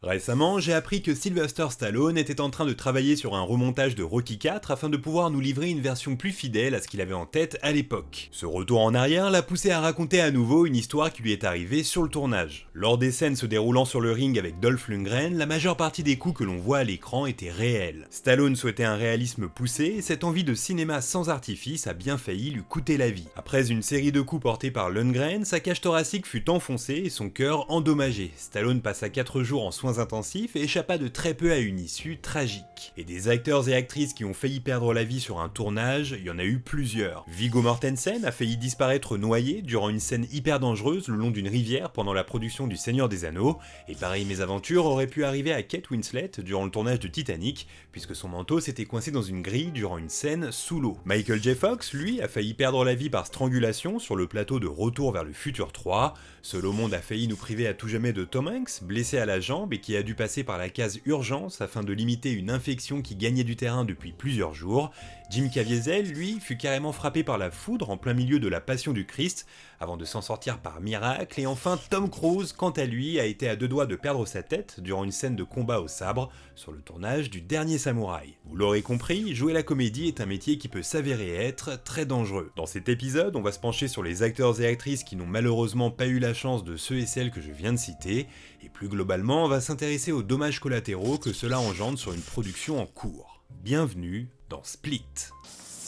Récemment, j'ai appris que Sylvester Stallone était en train de travailler sur un remontage de Rocky IV afin de pouvoir nous livrer une version plus fidèle à ce qu'il avait en tête à l'époque. Ce retour en arrière l'a poussé à raconter à nouveau une histoire qui lui est arrivée sur le tournage. Lors des scènes se déroulant sur le ring avec Dolph Lundgren, la majeure partie des coups que l'on voit à l'écran étaient réels. Stallone souhaitait un réalisme poussé et cette envie de cinéma sans artifice a bien failli lui coûter la vie. Après une série de coups portés par Lundgren, sa cage thoracique fut enfoncée et son cœur endommagé. Stallone passa 4 jours en soins intensifs et échappa de très peu à une issue tragique. Et des acteurs et actrices qui ont failli perdre la vie sur un tournage, il y en a eu plusieurs. Viggo Mortensen a failli disparaître noyé durant une scène hyper dangereuse le long d'une rivière pendant la production du Seigneur des Anneaux, et pareille mésaventure aurait pu arriver à Kate Winslet durant le tournage de Titanic, puisque son manteau s'était coincé dans une grille durant une scène sous l'eau. Michael J. Fox, lui, a failli perdre la vie par strangulation sur le plateau de Retour vers le futur 3. Seul au monde a failli nous priver à tout jamais de Tom Hanks, blessé à la jambe et qui a dû passer par la case urgence afin de limiter une infection qui gagnait du terrain depuis plusieurs jours. Jim Caviezel, lui, fut carrément frappé par la foudre en plein milieu de la Passion du Christ, avant de s'en sortir par miracle, et enfin Tom Cruise, quant à lui, a été à deux doigts de perdre sa tête durant une scène de combat au sabre sur le tournage du Dernier Samouraï. Vous l'aurez compris, jouer la comédie est un métier qui peut s'avérer être très dangereux. Dans cet épisode, on va se pencher sur les acteurs et actrices qui n'ont malheureusement pas eu la chance de ceux et celles que je viens de citer, et plus globalement, on va s'intéresser aux dommages collatéraux que cela engendre sur une production en cours. Bienvenue dans Split.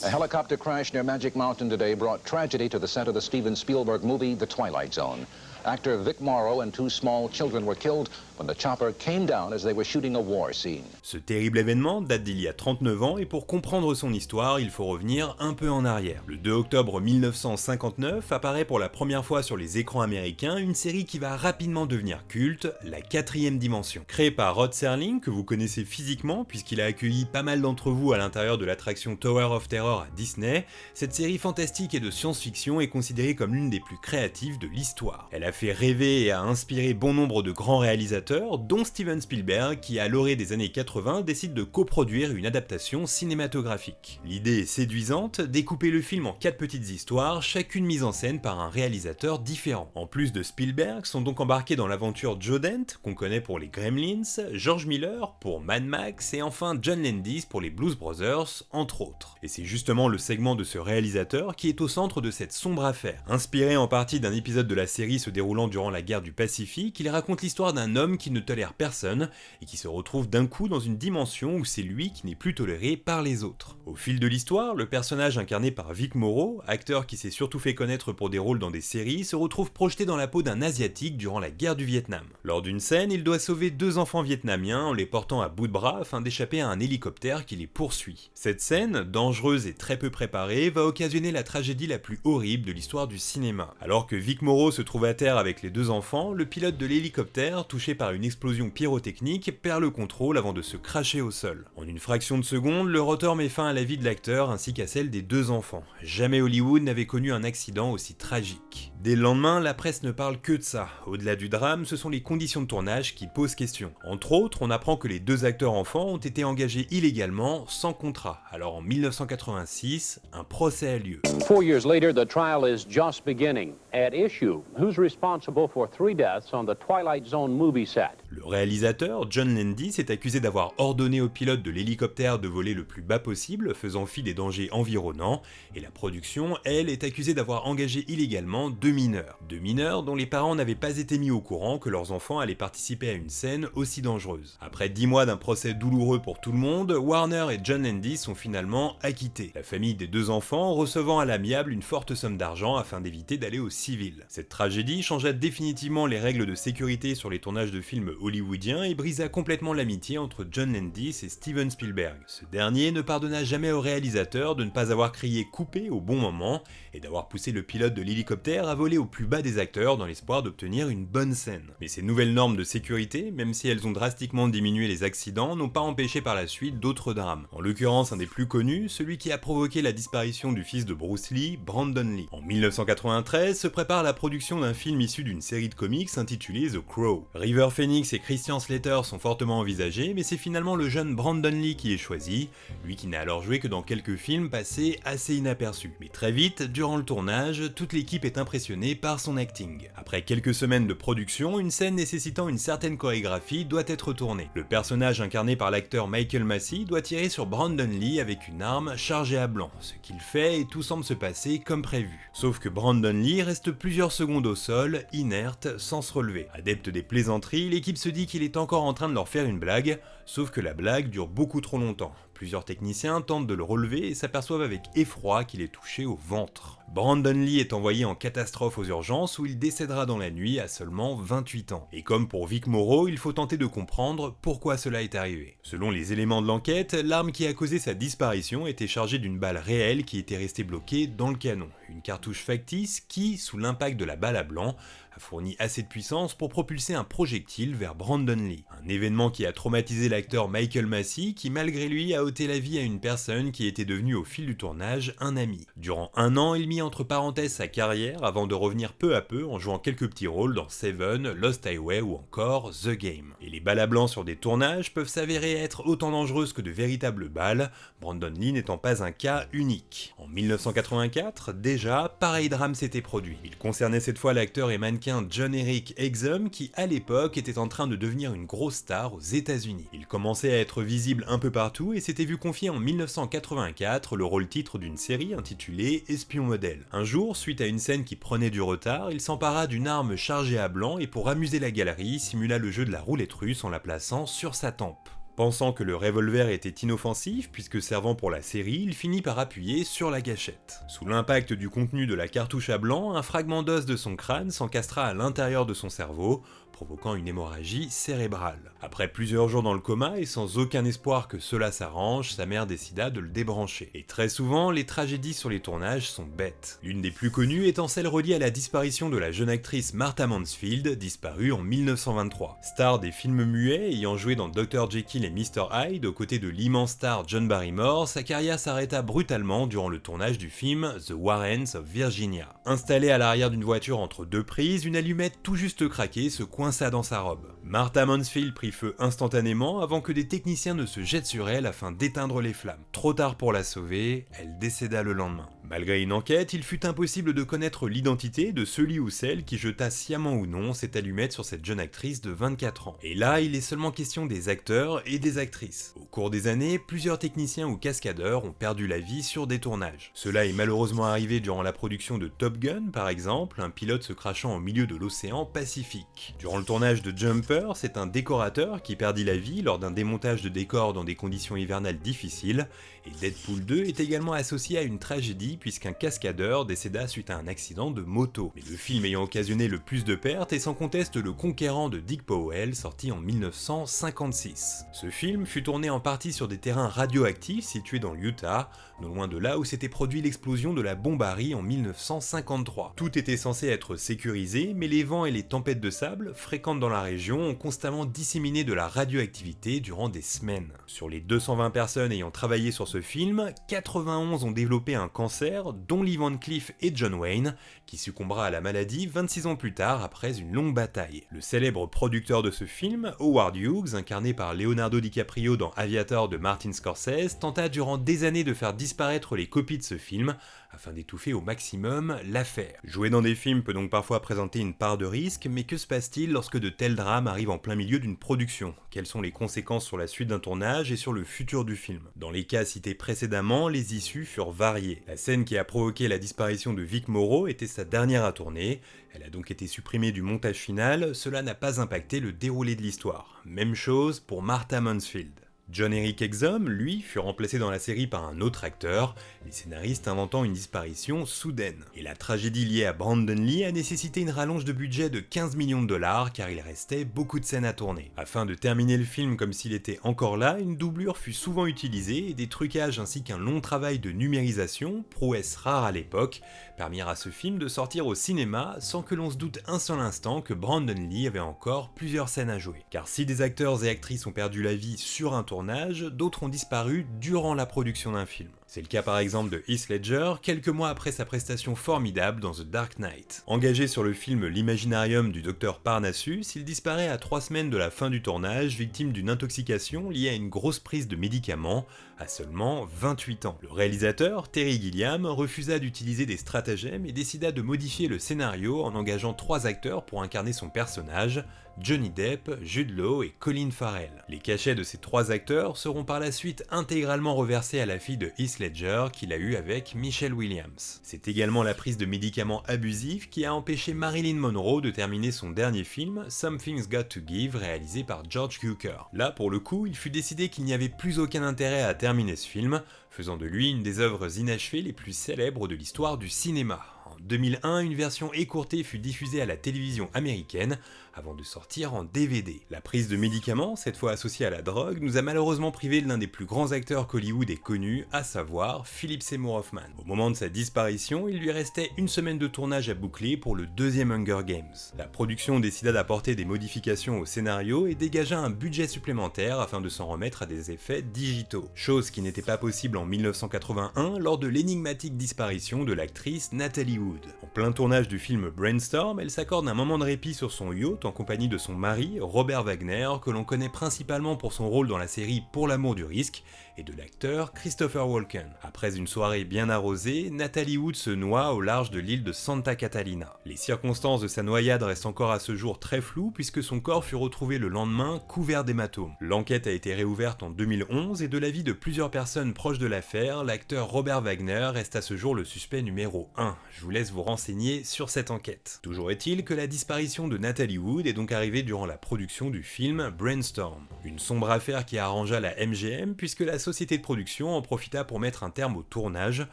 A helicopter crash near Magic Mountain today brought tragedy to the set of the Steven Spielberg movie The Twilight Zone. Actor Vic Morrow and two small children were killed when the chopper came down as they were shooting a war scene. Ce terrible événement date d'il y a 39 ans et pour comprendre son histoire, il faut revenir un peu en arrière. Le 2 octobre 1959 apparaît pour la première fois sur les écrans américains une série qui va rapidement devenir culte, La Quatrième Dimension. Créée par Rod Serling, que vous connaissez physiquement puisqu'il a accueilli pas mal d'entre vous à l'intérieur de l'attraction Tower of Terror à Disney, cette série fantastique et de science-fiction est considérée comme l'une des plus créatives de l'histoire. Elle a fait rêver et a inspiré bon nombre de grands réalisateurs, dont Steven Spielberg, qui à l'orée des années 80 décide de coproduire une adaptation cinématographique. L'idée est séduisante, découper le film en 4 petites histoires, chacune mise en scène par un réalisateur différent. En plus de Spielberg, sont donc embarqués dans l'aventure Joe Dante, qu'on connaît pour les Gremlins, George Miller pour Mad Max, et enfin John Landis pour les Blues Brothers, entre autres. Et c'est justement le segment de ce réalisateur qui est au centre de cette sombre affaire. Inspiré en partie d'un épisode de la série se déroulant durant la guerre du Pacifique, il raconte l'histoire d'un homme qui ne tolère personne et qui se retrouve d'un coup dans une dimension où c'est lui qui n'est plus toléré par les autres. Au fil de l'histoire, le personnage incarné par Vic Morrow, acteur qui s'est surtout fait connaître pour des rôles dans des séries, se retrouve projeté dans la peau d'un Asiatique durant la guerre du Vietnam. Lors d'une scène, il doit sauver 2 enfants vietnamiens en les portant à bout de bras afin d'échapper à un hélicoptère qui les poursuit. Cette scène, dangereuse et très peu préparée, va occasionner la tragédie la plus horrible de l'histoire du cinéma. Alors que Vic Morrow se trouve à terre avec les 2 enfants, le pilote de l'hélicoptère, touché par une explosion pyrotechnique, perd le contrôle avant de se cracher au sol. En une fraction de seconde, le rotor met fin à la vie de l'acteur ainsi qu'à celle des 2 enfants. Jamais Hollywood n'avait connu un accident aussi tragique. Dès le lendemain, la presse ne parle que de ça. Au-delà du drame, ce sont les conditions de tournage qui posent question. Entre autres, on apprend que les 2 acteurs enfants ont été engagés illégalement, sans contrat. Alors en 1986, un procès a lieu. 4 years later, the trial is just beginning. At issue, who's responsible for 3 deaths on the Twilight Zone movie set? Le réalisateur, John Landis, est accusé d'avoir ordonné au pilote de l'hélicoptère de voler le plus bas possible, faisant fi des dangers environnants, et la production, elle, est accusée d'avoir engagé illégalement 2 mineurs. 2 mineurs dont les parents n'avaient pas été mis au courant que leurs enfants allaient participer à une scène aussi dangereuse. Après 10 mois d'un procès douloureux pour tout le monde, Warner et John Landis sont finalement acquittés. La famille des 2 enfants recevant à l'amiable une forte somme d'argent afin d'éviter d'aller au civil. Cette tragédie changea définitivement les règles de sécurité sur les tournages de films hollywoodiens et brisa complètement l'amitié entre John Landis et Steven Spielberg. Ce dernier ne pardonna jamais au réalisateur de ne pas avoir crié coupé au bon moment et d'avoir poussé le pilote de l'hélicoptère à voler au plus bas des acteurs dans l'espoir d'obtenir une bonne scène. Mais ces nouvelles normes de sécurité, même si elles ont drastiquement diminué les accidents, n'ont pas empêché par la suite d'autres drames. En l'occurrence, un des plus connus, celui qui a provoqué la disparition du fils de Bruce Lee, Brandon Lee. En 1993 se prépare la production d'un film film issu d'une série de comics intitulée The Crow. River Phoenix et Christian Slater sont fortement envisagés, mais c'est finalement le jeune Brandon Lee qui est choisi, lui qui n'a alors joué que dans quelques films passés assez inaperçus. Mais très vite, durant le tournage, toute l'équipe est impressionnée par son acting. Après quelques semaines de production, une scène nécessitant une certaine chorégraphie doit être tournée. Le personnage incarné par l'acteur Michael Massee doit tirer sur Brandon Lee avec une arme chargée à blanc, ce qu'il fait et tout semble se passer comme prévu. Sauf que Brandon Lee reste plusieurs secondes au sol, inerte, sans se relever. Adepte des plaisanteries, l'équipe se dit qu'il est encore en train de leur faire une blague, sauf que la blague dure beaucoup trop longtemps. Plusieurs techniciens tentent de le relever et s'aperçoivent avec effroi qu'il est touché au ventre. Brandon Lee est envoyé en catastrophe aux urgences où il décédera dans la nuit à seulement 28 ans. Et comme pour Vic Morrow, il faut tenter de comprendre pourquoi cela est arrivé. Selon les éléments de l'enquête, l'arme qui a causé sa disparition était chargée d'une balle réelle qui était restée bloquée dans le canon. Une cartouche factice qui, sous l'impact de la balle à blanc, a fourni assez de puissance pour propulser un projectile vers Brandon Lee. Un événement qui a traumatisé l'acteur Michael Massee qui malgré lui a ôté la vie à une personne qui était devenue au fil du tournage un ami. Durant un an, il mit entre parenthèses sa carrière avant de revenir peu à peu en jouant quelques petits rôles dans Seven, Lost Highway ou encore The Game. Et les balles à blanc sur des tournages peuvent s'avérer être autant dangereuses que de véritables balles, Brandon Lee n'étant pas un cas unique. En 1984, déjà, pareil drame s'était produit. Il concernait cette fois l'acteur et mannequin John Eric Exum qui à l'époque était en train de devenir une grosse star aux États-Unis. Il commençait à être visible un peu partout et s'était vu confier en 1984 le rôle titre d'une série intitulée Espion modèle. Un jour, suite à une scène qui prenait du retard, il s'empara d'une arme chargée à blanc et pour amuser la galerie, simula le jeu de la roulette russe en la plaçant sur sa tempe. Pensant que le revolver était inoffensif puisque servant pour la série, il finit par appuyer sur la gâchette. Sous l'impact du contenu de la cartouche à blanc, un fragment d'os de son crâne s'encastra à l'intérieur de son cerveau, provoquant une hémorragie cérébrale. Après plusieurs jours dans le coma et sans aucun espoir que cela s'arrange, sa mère décida de le débrancher. Et très souvent, les tragédies sur les tournages sont bêtes. L'une des plus connues étant celle reliée à la disparition de la jeune actrice Martha Mansfield, disparue en 1923. Star des films muets, ayant joué dans Dr. Jekyll et Mr. Hyde aux côtés de l'immense star John Barrymore, sa carrière s'arrêta brutalement durant le tournage du film The Warrens of Virginia. Installée à l'arrière d'une voiture entre deux prises, une allumette tout juste craquée se coinça dans sa robe. Martha Mansfield prit feu instantanément avant que des techniciens ne se jettent sur elle afin d'éteindre les flammes. Trop tard pour la sauver, elle décéda le lendemain. Malgré une enquête, il fut impossible de connaître l'identité de celui ou celle qui jeta sciemment ou non cette allumette sur cette jeune actrice de 24 ans. Et là, il est seulement question des acteurs et des actrices. Au cours des années, plusieurs techniciens ou cascadeurs ont perdu la vie sur des tournages. Cela est malheureusement arrivé durant la production de Top Gun, par exemple, un pilote se crachant au milieu de l'océan Pacifique. Durant le tournage de Jumper, c'est un décorateur qui perdit la vie lors d'un démontage de décors dans des conditions hivernales difficiles, et Deadpool 2 est également associé à une tragédie puisqu'un cascadeur décéda suite à un accident de moto. Mais le film ayant occasionné le plus de pertes est sans conteste Le Conquérant de Dick Powell, sorti en 1956. Ce film fut tourné en partie sur des terrains radioactifs situés dans l'Utah, non loin de là où s'était produit l'explosion de la bombe Harry en 1953. Tout était censé être sécurisé, mais les vents et les tempêtes de sable, fréquentes dans la région, ont constamment disséminé de la radioactivité durant des semaines. Sur les 220 personnes ayant travaillé sur ce film, 91 ont développé un cancer, dont Lee Van Cleef et John Wayne, qui succombera à la maladie 26 ans plus tard après une longue bataille. Le célèbre producteur de ce film, Howard Hughes, incarné par Leonardo DiCaprio dans Aviator de Martin Scorsese, tenta durant des années de faire disparaître les copies de ce film, afin d'étouffer au maximum l'affaire. Jouer dans des films peut donc parfois présenter une part de risque, mais que se passe-t-il lorsque de tels drames arrivent en plein milieu d'une production? Quelles sont les conséquences sur la suite d'un tournage et sur le futur du film? Dans les cas cités précédemment, les issues furent variées. La scène qui a provoqué la disparition de Vic Morrow était sa dernière à tourner, elle a donc été supprimée du montage final, cela n'a pas impacté le déroulé de l'histoire. Même chose pour Martha Mansfield. John Eric Exum, lui, fut remplacé dans la série par un autre acteur, les scénaristes inventant une disparition soudaine. Et la tragédie liée à Brandon Lee a nécessité une rallonge de budget de 15 millions de dollars car il restait beaucoup de scènes à tourner. Afin de terminer le film comme s'il était encore là, une doublure fut souvent utilisée et des trucages ainsi qu'un long travail de numérisation, prouesse rare à l'époque, permirent à ce film de sortir au cinéma sans que l'on se doute un seul instant que Brandon Lee avait encore plusieurs scènes à jouer. Car si des acteurs et actrices ont perdu la vie sur un tournage, d'autres ont disparu durant la production d'un film. C'est le cas par exemple de Heath Ledger, quelques mois après sa prestation formidable dans The Dark Knight. Engagé sur le film L'Imaginarium du Dr Parnassus, il disparaît à 3 semaines de la fin du tournage, victime d'une intoxication liée à une grosse prise de médicaments, à seulement 28 ans. Le réalisateur, Terry Gilliam, refusa d'utiliser des stratagèmes et décida de modifier le scénario en engageant 3 acteurs pour incarner son personnage, Johnny Depp, Jude Law et Colin Farrell. Les cachets de ces 3 acteurs seront par la suite intégralement reversés à la fille de Heath Ledger qu'il a eue avec Michelle Williams. C'est également la prise de médicaments abusifs qui a empêché Marilyn Monroe de terminer son dernier film, Something's Got to Give, réalisé par George Cukor. Là, pour le coup, il fut décidé qu'il n'y avait plus aucun intérêt à terminer ce film, faisant de lui une des œuvres inachevées les plus célèbres de l'histoire du cinéma. En 2001, une version écourtée fut diffusée à la télévision américaine avant de sortir en DVD. La prise de médicaments, cette fois associée à la drogue, nous a malheureusement privé de l'un des plus grands acteurs qu'Hollywood ait connu, à savoir Philip Seymour Hoffman. Au moment de sa disparition, il lui restait une semaine de tournage à boucler pour le deuxième Hunger Games. La production décida d'apporter des modifications au scénario et dégagea un budget supplémentaire afin de s'en remettre à des effets digitaux, chose qui n'était pas possible en 1981 lors de l'énigmatique disparition de l'actrice Natalie Wood. En plein tournage du film Brainstorm, elle s'accorde un moment de répit sur son yacht en compagnie de son mari, Robert Wagner, que l'on connaît principalement pour son rôle dans la série Pour l'amour du risque, et de l'acteur Christopher Walken. Après une soirée bien arrosée, Natalie Wood se noie au large de l'île de Santa Catalina. Les circonstances de sa noyade restent encore à ce jour très floues puisque son corps fut retrouvé le lendemain couvert d'hématomes. L'enquête a été réouverte en 2011 et de l'avis de plusieurs personnes proches de l'affaire, l'acteur Robert Wagner reste à ce jour le suspect numéro 1. Je vous laisse vous renseigner sur cette enquête. Toujours est-il que la disparition de Natalie Wood est donc arrivée durant la production du film Brainstorm. Une sombre affaire qui arrangea la MGM puisque la société de production en profita pour mettre un terme au tournage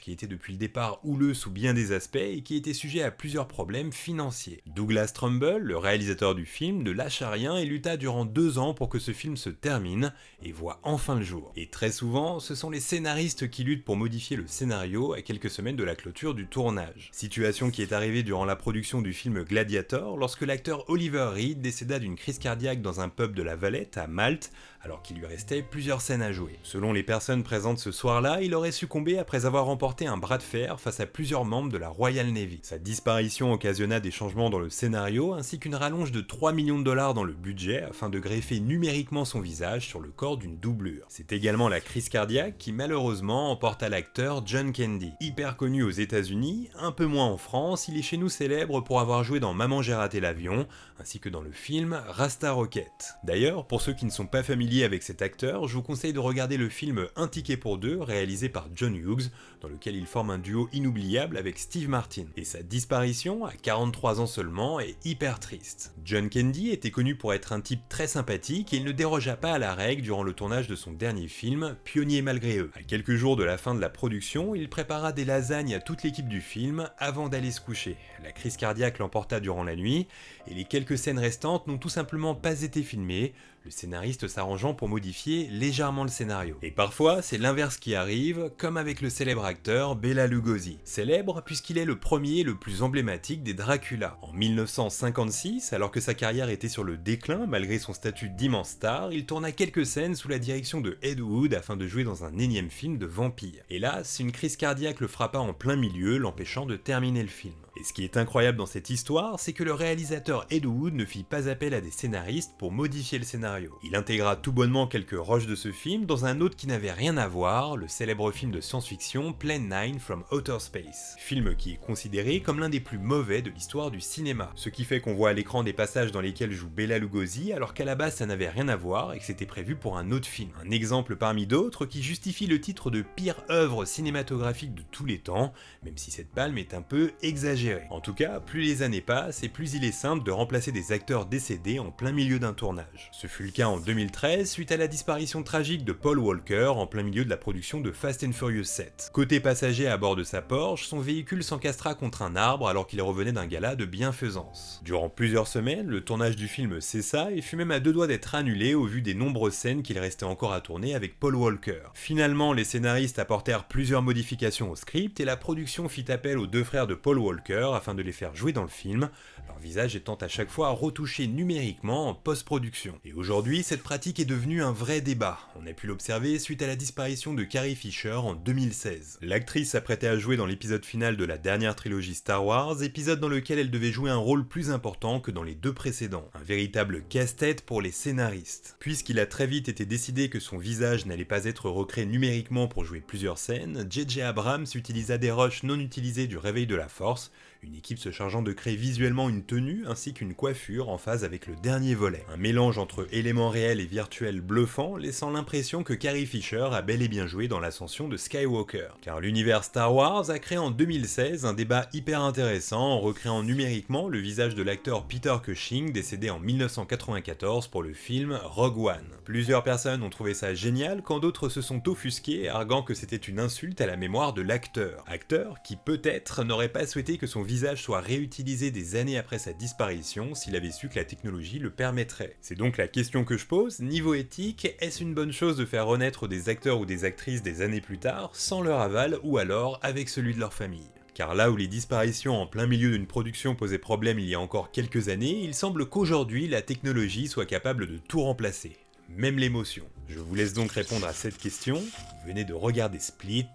qui était depuis le départ houleux sous bien des aspects et qui était sujet à plusieurs problèmes financiers. Douglas Trumbull, le réalisateur du film, ne lâcha rien et lutta durant 2 ans pour que ce film se termine et voit enfin le jour. Et très souvent, ce sont les scénaristes qui luttent pour modifier le scénario à quelques semaines de la clôture du tournage. Situation qui est arrivée durant la production du film Gladiator, lorsque l'acteur Oliver Reed décéda d'une crise cardiaque dans un pub de la Valette à Malte, alors qu'il lui restait plusieurs scènes à jouer. Selon les personnes présentes ce soir-là, il aurait succombé après avoir remporté un bras de fer face à plusieurs membres de la Royal Navy. Sa disparition occasionna des changements dans le scénario ainsi qu'une rallonge de 3 millions de dollars dans le budget afin de greffer numériquement son visage sur le corps d'une doublure. C'est également la crise cardiaque qui malheureusement emporta l'acteur John Candy. Hyper connu aux États-Unis, un peu moins en France, il est chez nous célèbre pour avoir joué dans Maman j'ai raté l'avion ainsi que dans le film Rasta Rocket. D'ailleurs, pour ceux qui ne sont pas familiers avec cet acteur, je vous conseille de regarder le film Un ticket pour deux réalisé par John Hughes, dans lequel il forme un duo inoubliable avec Steve Martin. Et sa disparition, à 43 ans seulement, est hyper triste. John Candy était connu pour être un type très sympathique et il ne dérogea pas à la règle durant le tournage de son dernier film, Pionnier malgré eux. À quelques jours de la fin de la production, il prépara des lasagnes à toute l'équipe du film avant d'aller se coucher. La crise cardiaque l'emporta durant la nuit et les quelques scènes restantes n'ont tout simplement pas été filmées, le scénariste s'arrangeant pour modifier légèrement le scénario. Et parfois, c'est l'inverse qui arrive, comme avec le célèbre acteur Bela Lugosi. Célèbre puisqu'il est le premier et le plus emblématique des Dracula. En 1956, alors que sa carrière était sur le déclin malgré son statut d'immense star, il tourna quelques scènes sous la direction de Ed Wood afin de jouer dans un énième film de vampire. Hélas, une crise cardiaque le frappa en plein milieu, l'empêchant de terminer le film. Et ce qui est incroyable dans cette histoire, c'est que le réalisateur Ed Wood ne fit pas appel à des scénaristes pour modifier le scénario. Il intégra tout bonnement quelques rushs de ce film dans un autre qui n'avait rien à voir, le célèbre film de science-fiction Plan 9 from Outer Space. Film qui est considéré comme l'un des plus mauvais de l'histoire du cinéma. Ce qui fait qu'on voit à l'écran des passages dans lesquels joue Bela Lugosi alors qu'à la base ça n'avait rien à voir et que c'était prévu pour un autre film. Un exemple parmi d'autres qui justifie le titre de pire œuvre cinématographique de tous les temps, même si cette palme est un peu exagérée. En tout cas, plus les années passent et plus il est simple de remplacer des acteurs décédés en plein milieu d'un tournage. Ce fut le cas en 2013 suite à la disparition tragique de Paul Walker en plein milieu de la production de Fast and Furious 7. Côté passager à bord de sa Porsche, son véhicule s'encastra contre un arbre alors qu'il revenait d'un gala de bienfaisance. Durant plusieurs semaines, le tournage du film cessa et fut même à 2 doigts d'être annulé au vu des nombreuses scènes qu'il restait encore à tourner avec Paul Walker. Finalement, les scénaristes apportèrent plusieurs modifications au script et la production fit appel aux 2 frères de Paul Walker afin de les faire jouer dans le film, leur visage étant à chaque fois retouché numériquement en post-production. Et aujourd'hui, cette pratique est devenue un vrai débat. On a pu l'observer suite à la disparition de Carrie Fisher en 2016. L'actrice s'apprêtait à jouer dans l'épisode final de la dernière trilogie Star Wars, épisode dans lequel elle devait jouer un rôle plus important que dans les deux précédents. Un véritable casse-tête pour les scénaristes. Puisqu'il a très vite été décidé que son visage n'allait pas être recréé numériquement pour jouer plusieurs scènes, J.J. Abrams utilisa des rushs non utilisés du Réveil de la Force, une équipe se chargeant de créer visuellement une tenue ainsi qu'une coiffure en phase avec le dernier volet. Un mélange entre éléments réels et virtuels bluffant, laissant l'impression que Carrie Fisher a bel et bien joué dans l'ascension de Skywalker. Car l'univers Star Wars a créé en 2016 un débat hyper intéressant en recréant numériquement le visage de l'acteur Peter Cushing décédé en 1994 pour le film Rogue One. Plusieurs personnes ont trouvé ça génial quand d'autres se sont offusqués arguant que c'était une insulte à la mémoire de l'acteur. Acteur qui peut-être n'aurait pas souhaité que son visage soit réutilisé des années après sa disparition s'il avait su que la technologie le permettrait. C'est donc la question que je pose, niveau éthique, est-ce une bonne chose de faire renaître des acteurs ou des actrices des années plus tard sans leur aval ou alors avec celui de leur famille ? Car là où les disparitions en plein milieu d'une production posaient problème il y a encore quelques années, il semble qu'aujourd'hui la technologie soit capable de tout remplacer, même l'émotion. Je vous laisse donc répondre à cette question, vous venez de regarder Split,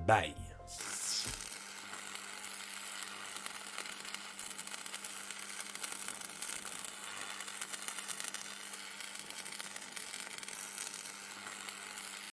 bye.